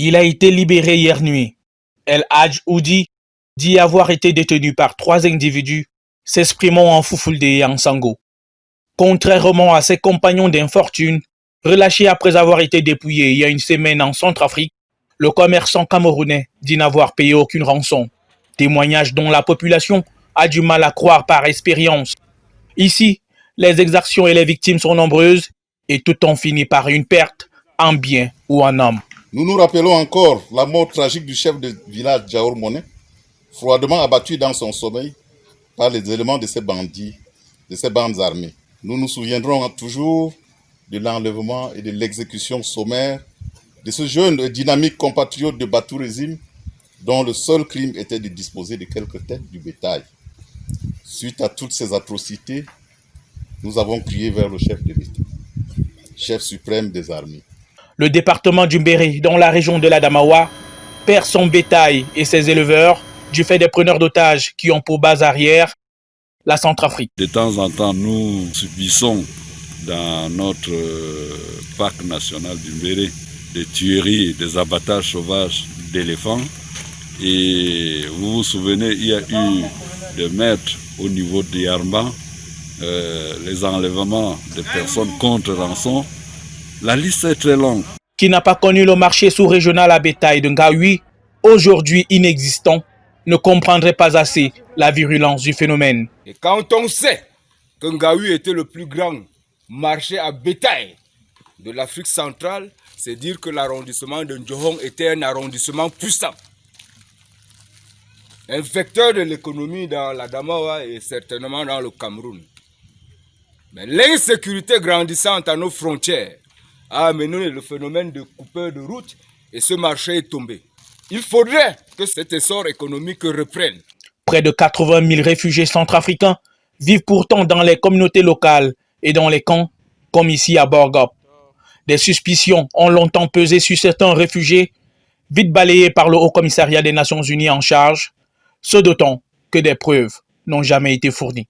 Il a été libéré hier nuit. El Hadj Oudi dit avoir été détenu par 3 individus s'exprimant en Fulfulde et en Sango. Contrairement à ses compagnons d'infortune, relâché après avoir été dépouillé il y a une semaine en Centrafrique, le commerçant camerounais dit n'avoir payé aucune rançon. Témoignage dont la population a du mal à croire par expérience. Ici, les exactions et les victimes sont nombreuses et tout en finit par une perte en bien ou en âme. Nous nous rappelons encore la mort tragique du chef de village Djaour Monet, froidement abattu dans son sommeil par les éléments de ces bandits, de ces bandes armées. Nous nous souviendrons toujours de l'enlèvement et de l'exécution sommaire de ce jeune et dynamique compatriote de Batou Régime, dont le seul crime était de disposer de quelques têtes du bétail. Suite à toutes ces atrocités, nous avons crié vers le chef de l'État, chef suprême des armées. Le département du Mbéré, dans la région de l'Adamawa, perd son bétail et ses éleveurs du fait des preneurs d'otages qui ont pour base arrière la Centrafrique. De temps en temps, nous subissons dans notre parc national du Mbéré des tueries, des abattages sauvages d'éléphants. Et vous vous souvenez, il y a eu des meurtres au niveau de Yarma, les enlèvements de personnes contre rançon. La liste est très longue. Qui n'a pas connu le marché sous-régional à bétail de Ngaoui, aujourd'hui inexistant, ne comprendrait pas assez la virulence du phénomène. Et quand on sait que Ngaoui était le plus grand marché à bétail de l'Afrique centrale, c'est dire que l'arrondissement de Ndjohong était un arrondissement puissant. Un vecteur de l'économie dans l'Adamawa et certainement dans le Cameroun. Mais l'insécurité grandissante à nos frontières a amené le phénomène de coupeur de route et ce marché est tombé. Il faudrait que cet essor économique reprenne. Près de 80 000 réfugiés centrafricains vivent pourtant dans les communautés locales et dans les camps, comme ici à Borgop. Des suspicions ont longtemps pesé sur certains réfugiés, vite balayés par le Haut Commissariat des Nations Unies en charge, ce d'autant que des preuves n'ont jamais été fournies.